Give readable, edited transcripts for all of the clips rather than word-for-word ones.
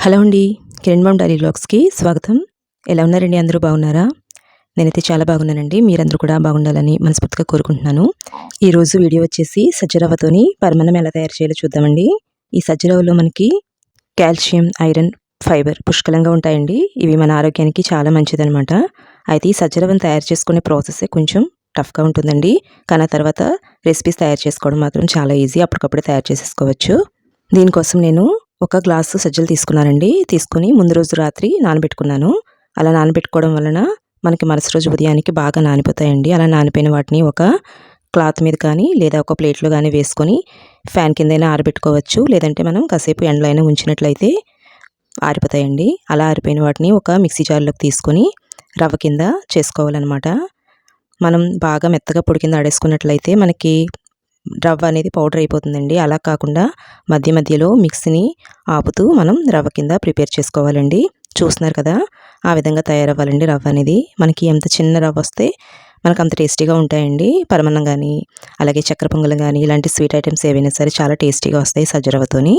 Hello అండి. Kiran ma'am daily వ్లాగ్స్‌కి స్వాగతం. ఎలా ఉన్నారండి? అందరూ బాగున్నారా? నేనైతే చాలా బాగున్నానండి. మీరందరూ కూడా బాగుండాలని మనస్ఫూర్తిగా కోరుకుంటున్నాను. ఈరోజు వీడియో వచ్చేసి సజ్జరవ్వతోని పరమాన్నం ఎలా తయారు చేయాలో చూద్దామండి. ఈ సజ్జరవ్వలో మనకి కాల్షియం, ఐరన్, ఫైబర్ పుష్కలంగా ఉంటాయండి. ఇవి మన ఆరోగ్యానికి చాలా మంచిదనమాట. అయితే ఈ సజ్జరవ్వను తయారు చేసుకునే ప్రాసెసే కొంచెం టఫ్‌గా ఉంటుందండి. కానీ ఆ తర్వాత రెసిపీస్ తయారు చేసుకోవడం మాత్రం చాలా ఈజీ. అప్పటికప్పుడే తయారు చేసేసుకోవచ్చు. దీనికోసం నేను ఒక గ్లాసు సజ్జలు తీసుకున్నానండి. తీసుకొని ముందు రోజు రాత్రి నానబెట్టుకున్నాను. అలా నానబెట్టుకోవడం వలన మనకి మరుసటి రోజు ఉదయానికి బాగా నానిపోతాయండి. అలా నానిపోయిన వాటిని ఒక క్లాత్ మీద కానీ లేదా ఒక ప్లేట్లో కానీ వేసుకొని ఫ్యాన్ కిందైనా ఆరబెట్టుకోవచ్చు. లేదంటే మనం కాసేపు ఎండలో అయినా ఉంచినట్లయితే ఆరిపోతాయండి. అలా ఆరిపోయిన వాటిని ఒక మిక్సీ జార్లోకి తీసుకొని రవ్వ కింద చేసుకోవాలన్నమాట. మనం బాగా మెత్తగా పొడి కింద ఆడేసుకున్నట్లయితే మనకి రవ్వ అనేది పౌడర్ అయిపోతుందండి. అలా కాకుండా మధ్య మధ్యలో మిక్సీని ఆపుతూ మనం రవ్వ కింద ప్రిపేర్ చేసుకోవాలండి. చూస్తున్నారు కదా, ఆ విధంగా తయారవ్వాలండి రవ్వ అనేది. మనకి ఎంత చిన్న రవ్వ వస్తే మనకు అంత టేస్టీగా ఉంటాయండి. పరమాన్నం కానీ అలాగే చక్కెర పొంగల్ కానీ ఇలాంటి స్వీట్ ఐటమ్స్ ఏవైనా సరే చాలా టేస్టీగా వస్తాయి సజ్జ రవ్వతోని.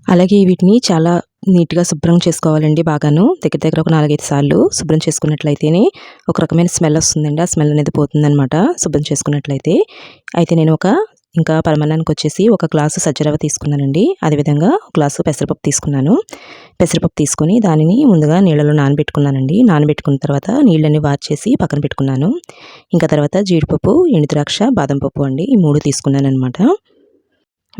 అలాగే వీటిని చాలా నీట్గా శుభ్రం చేసుకోవాలండి. బాగాను దగ్గర దగ్గర ఒక 4-5 సార్లు శుభ్రం చేసుకున్నట్లయితేనే ఒక రకమైన స్మెల్ వస్తుందండి. ఆ స్మెల్ అనేది పోతుందనమాట శుభ్రం చేసుకున్నట్లయితే. అయితే నేను ఇంకా పరమాన్నానికి వచ్చేసి ఒక గ్లాసు సజ్జరవ్వ తీసుకున్నానండి. అదేవిధంగా ఒక గ్లాసు పెసరపప్పు తీసుకున్నాను. పెసరపప్పు తీసుకొని దానిని ముందుగా నీళ్ళలో నానబెట్టుకున్నానండి. నానబెట్టుకున్న తర్వాత నీళ్ళని వార్చేసి పక్కన పెట్టుకున్నాను. ఇంకా తర్వాత జీడిపప్పు, ఎండుద్రాక్ష, బాదం పప్పు అండి, ఈ 3 తీసుకున్నానమాట.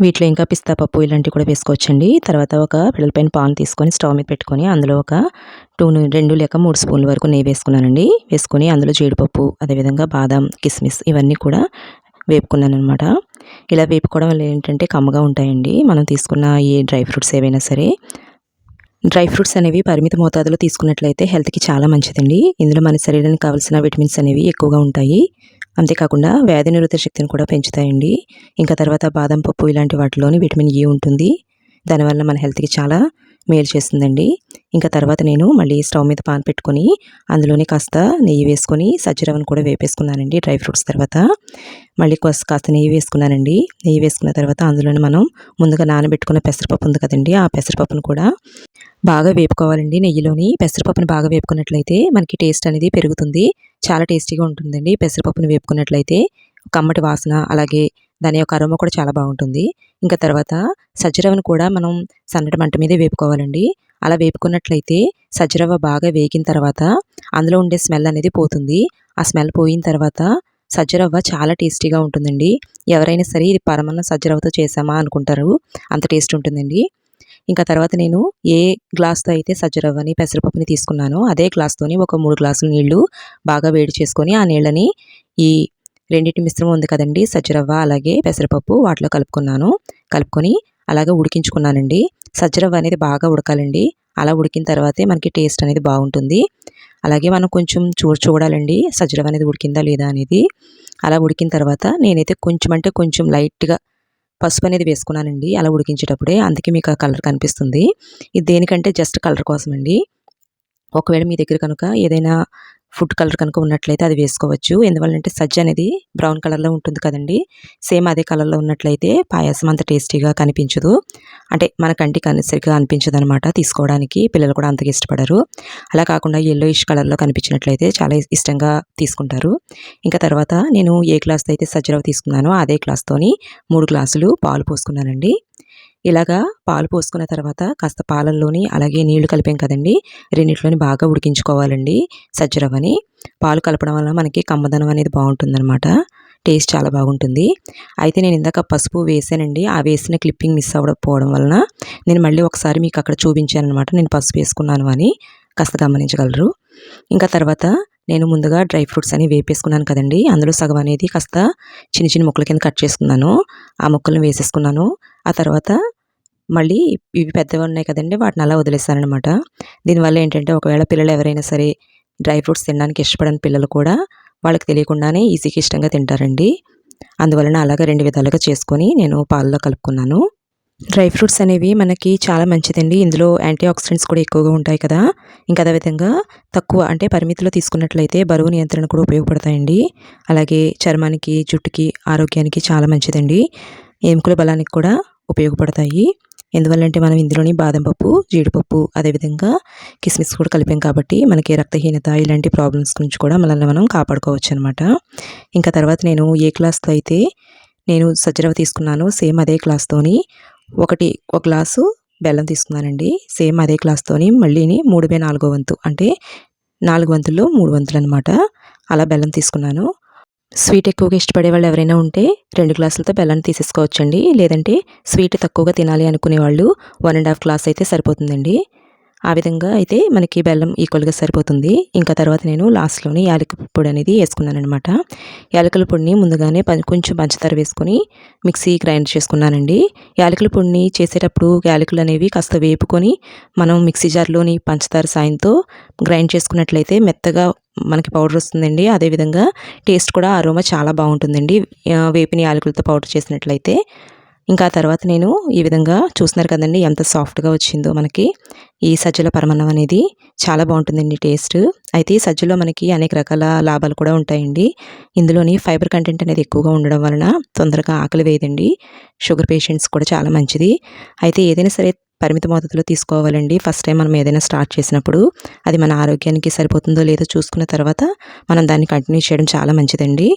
వీటిలో ఇంకా పిస్తా పప్పు ఇలాంటివి కూడా వేసుకోవచ్చండి. తర్వాత ఒక వెడల్పైన పాన్ తీసుకొని స్టవ్ మీద పెట్టుకొని అందులో ఒక 2 లేక 3 స్పూన్ల వరకు నెయ్యి వేసుకున్నానండి. వేసుకొని అందులో జీడిపప్పు, అదేవిధంగా బాదం, కిస్మిస్ ఇవన్నీ కూడా వేపుకున్నానమాట. ఇలా వేపుకోవడం వల్ల ఏంటంటే కమ్మగా ఉంటాయండి మనం తీసుకున్న ఈ డ్రై ఫ్రూట్స్ ఏవైనా సరే. డ్రై ఫ్రూట్స్ అనేవి పరిమిత మోతాదులో తీసుకున్నట్లయితే హెల్త్కి చాలా మంచిదండి. ఇందులో మన శరీరానికి కావాల్సిన విటమిన్స్ అనేవి ఎక్కువగా ఉంటాయి. అంతేకాకుండా వ్యాధి నిరోధక శక్తిని కూడా పెంచుతాయండి. ఇంకా తర్వాత బాదం పప్పు ఇలాంటి వాటిలోని విటమిన్ E ఉంటుంది. దానివల్ల మన హెల్త్కి చాలా మేలు చేస్తుందండి. ఇంకా తర్వాత నేను మళ్ళీ స్టవ్ మీద పాన్ పెట్టుకొని అందులోనే కాస్త నెయ్యి వేసుకొని సజ్జరవ్వను కూడా వేపేసుకున్నానండి. డ్రై ఫ్రూట్స్ తర్వాత మళ్ళీ కాస్త నెయ్యి వేసుకున్నానండి. నెయ్యి వేసుకున్న తర్వాత అందులోనే మనం ముందుగా నానబెట్టుకున్న పెసరపప్పు ఉంది కదండి, ఆ పెసరపప్పును కూడా బాగా వేపుకోవాలండి నెయ్యిలోని. పెసరపప్పుని బాగా వేపుకున్నట్లయితే మనకి టేస్ట్ అనేది పెరుగుతుంది. చాలా టేస్టీగా ఉంటుందండి పెసరపప్పుని వేపుకున్నట్లయితే. కమ్మటి వాసన అలాగే దాని యొక్క అరోమా కూడా చాలా బాగుంటుంది. ఇంకా తర్వాత సజ్జరవ్వను కూడా మనం సన్నటి మంట మీదే వేపుకోవాలండి. అలా వేపుకున్నట్లయితే సజ్జరవ్వ బాగా వేగిన తర్వాత అందులో ఉండే స్మెల్ అనేది పోతుంది. ఆ స్మెల్ పోయిన తర్వాత సజ్జరవ్వ చాలా టేస్టీగా ఉంటుందండి. ఎవరైనా సరే ఇది పరమాన్నం సజ్జరవ్వతో చేసామా అనుకుంటారు, అంత టేస్ట్ ఉంటుందండి. ఇంకా తర్వాత నేను ఏ గ్లాస్తో అయితే సజ్జరవ్వని పెసరపప్పుని తీసుకున్నానో అదే గ్లాస్తోని ఒక 3 గ్లాసులు నీళ్లు బాగా వేడి చేసుకొని ఆ నీళ్ళని ఈ రెండింటి మిశ్రమం ఉంది కదండి, సజ్జరవ్వ అలాగే పెసరపప్పు, వాటిలో కలుపుకొని అలాగే ఉడికించుకున్నానండి. సజ్జరవ్వ అనేది బాగా ఉడకాలండి. అలా ఉడికిన తర్వాతే మనకి టేస్ట్ అనేది బాగుంటుంది. అలాగే మనం కొంచెం చూడాలండి సజ్జరవ్వ అనేది ఉడికిందా లేదా అనేది. అలా ఉడికిన తర్వాత నేనైతే కొంచెం లైట్గా పసుపు అనేది వేసుకున్నానండి అలా ఉడికించేటప్పుడే. అందుకే మీకు ఆ కలర్ కనిపిస్తుంది. ఇది దేనికంటే జస్ట్ కలర్ కోసం అండి. ఒకవేళ మీ దగ్గర కనుక ఏదైనా ఫుడ్ కలర్ కనుక ఉన్నట్లయితే అది వేసుకోవచ్చు. ఎందువల్లంటే సజ్జ అనేది బ్రౌన్ కలర్లో ఉంటుంది కదండి. సేమ్ అదే కలర్లో ఉన్నట్లయితే పాయసం అంత టేస్టీగా కనిపించదు. అంటే మన కంటికి సరిగ్గా అనిపించదు అనమాట తీసుకోవడానికి. పిల్లలు కూడా అంతగా ఇష్టపడరు. అలా కాకుండా yellowish కలర్లో కనిపించినట్లయితే చాలా ఇష్టంగా తీసుకుంటారు. ఇంకా తర్వాత నేను ఏ గ్లాస్తో అయితే సజ్జరవ్వ తీసుకున్నానో అదే గ్లాస్తోని 3 గ్లాసులు పాలు పోసుకున్నానండి. ఇలాగా పాలు పోసుకున్న తర్వాత కాస్త పాలల్లోని అలాగే నీళ్లు కలిపాం కదండి, రెండిట్లోని బాగా ఉడికించుకోవాలండి సజ్జరవ్వని. పాలు కలపడం వల్ల మనకి కమ్మదనం అనేది బాగుంటుందన్నమాట. టేస్ట్ చాలా బాగుంటుంది. అయితే నేను ఇందాక పసుపు వేసానండి. ఆ వేసిన క్లిప్పింగ్ మిస్ అవ్వకపోవడం వలన నేను మళ్ళీ ఒకసారి మీకు అక్కడ చూపించాను అనమాట, నేను పసుపు వేసుకున్నాను అని. కాస్త గమనించగలరు. ఇంకా తర్వాత నేను ముందుగా డ్రై ఫ్రూట్స్ అని వేపేసుకున్నాను కదండి, అందులో సగం అనేది కాస్త చిన్న ముక్కల కింద కట్ చేసుకున్నాను. ఆ ముక్కలను వేసేసుకున్నాను. ఆ తర్వాత మళ్ళీ ఇవి పెద్దవి ఉన్నాయి కదండి, వాటిని అలా వదిలేసానమాట. దీనివల్ల ఏంటంటే ఒకవేళ పిల్లలు ఎవరైనా సరే డ్రై ఫ్రూట్స్ తినడానికి ఇష్టపడని పిల్లలు కూడా వాళ్ళకి తెలియకుండానే ఈజీగా ఇష్టంగా తింటారండి. అందువలన అలాగా 2 విధాలుగా చేసుకొని నేను పాలలో కలుపుకున్నాను. డ్రై ఫ్రూట్స్ అనేవి మనకి చాలా మంచిదండి. ఇందులో యాంటీ ఆక్సిడెంట్స్ కూడా ఎక్కువగా ఉంటాయి కదా. ఇంకా అదేవిధంగా తక్కువ అంటే పరిమితిలో తీసుకున్నట్లయితే బరువు నియంత్రణ కూడా ఉపయోగపడతాయండి. అలాగే చర్మానికి, జుట్టుకి, ఆరోగ్యానికి చాలా మంచిదండి. ఎముకల బలానికి కూడా ఉపయోగపడతాయి. ఎందువల్లంటే మనం ఇందులోని బాదం పప్పు, జీడిపప్పు, అదేవిధంగా కిస్మిస్ కూడా కలిపాం కాబట్టి మనకి రక్తహీనత ఇలాంటి ప్రాబ్లమ్స్ నుంచి కూడా మనల్ని మనం కాపాడుకోవచ్చు అనమాట. ఇంకా తర్వాత నేను ఏ గ్లాస్తో అయితే నేను సజ్జరవ తీసుకున్నానో సేమ్ అదే గ్లాస్తోని ఒక గ్లాసు బెల్లం తీసుకున్నానండి. సేమ్ అదే గ్లాస్తోని మళ్ళీని 3/4 వంతు అంటే 4 వంతుల్లో 3 వంతులు అనమాట అలా బెల్లం తీసుకున్నాను. స్వీట్ ఎక్కువగా ఇష్టపడే వాళ్ళు ఎవరైనా ఉంటే 2 గ్లాసులతో బెల్లాన్ని తీసేసుకోవచ్చండి. లేదంటే స్వీట్ తక్కువగా తినాలి అనుకునే వాళ్ళు 1½ గ్లాస్ అయితే సరిపోతుందండి. ఆ విధంగా అయితే మనకి బెల్లం ఈక్వల్గా సరిపోతుంది. ఇంకా తర్వాత నేను లాస్ట్లోని యాలకుల పొడి అనేది వేసుకున్నానమాట. యాలకుల పొడిని ముందుగానే కొంచెం పంచదార వేసుకొని మిక్సీ గ్రైండ్ చేసుకున్నానండి. యాలకుల పొడిని చేసేటప్పుడు యాలకులు అనేవి కాస్త వేపుకొని మనం మిక్సీ జార్లోని పంచదార సాయంతో గ్రైండ్ చేసుకున్నట్లయితే మెత్తగా మనకి పౌడర్ వస్తుందండి. అదేవిధంగా టేస్ట్ కూడా అరోమా చాలా బాగుంటుందండి వేపిన యాలకులతో పౌడర్ చేసినట్లయితే. ఇంకా తర్వాత నేను ఈ విధంగా చూస్తున్నారు కదండి ఎంత సాఫ్ట్గా వచ్చిందో మనకి ఈ సజ్జల పరమాన్నం అనేది చాలా బాగుంటుందండి టేస్ట్. అయితే ఈ సజ్జలో మనకి అనేక రకాల లాభాలు కూడా ఉంటాయండి. ఇందులోని ఫైబర్ కంటెంట్ అనేది ఎక్కువగా ఉండడం వలన తొందరగా ఆకలి వేయదండి. షుగర్ పేషెంట్స్ కూడా చాలా మంచిది. అయితే ఏదైనా సరే పరిమిత మోతాదులో తీసుకోవాలండి. ఫస్ట్ టైం మనం ఏదైనా స్టార్ట్ చేసినప్పుడు అది మన ఆరోగ్యానికి సరిపోతుందో లేదో చూసుకున్న తర్వాత మనం దాన్ని కంటిన్యూ చేయడం చాలా మంచిదండి.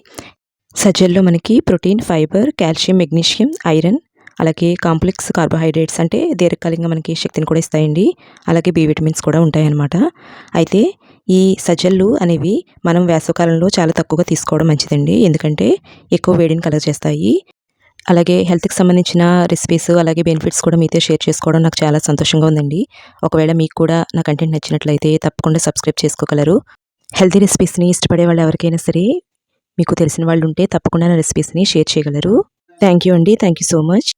సజ్జల్లో మనకి protein, fibre, calcium, magnesium, iron, అలాగే కాంప్లెక్స్ కార్బోహైడ్రేట్స్ అంటే దీర్ఘకాలికంగా మనకి శక్తిని కూడా ఇస్తాయండి. అలాగే బి విటమిన్స్ కూడా ఉంటాయన్నమాట. అయితే ఈ సజ్జలు అనేవి మనం వేసవికాలంలో చాలా తక్కువగా తీసుకోవడం మంచిదండి. ఎందుకంటే ఎక్కువ వేడిని కలుగజేస్తాయి. అలాగే హెల్త్కి సంబంధించిన రెసిపీస్ అలాగే బెనిఫిట్స్ కూడా మీతో షేర్ చేసుకోవడం నాకు చాలా సంతోషంగా ఉందండి. ఒకవేళ మీకు కూడా నా కంటెంట్ నచ్చినట్లయితే తప్పకుండా సబ్స్క్రైబ్ చేసుకోగలరు. హెల్తీ రెసిపీస్ని ఇష్టపడే వాళ్ళు ఎవరికైనా సరే మీకు తెలిసిన వాళ్ళు ఉంటే తప్పకుండా నా రెసిపీస్ని షేర్ చేయగలరు. థ్యాంక్ యూ అండి. Thank you so much.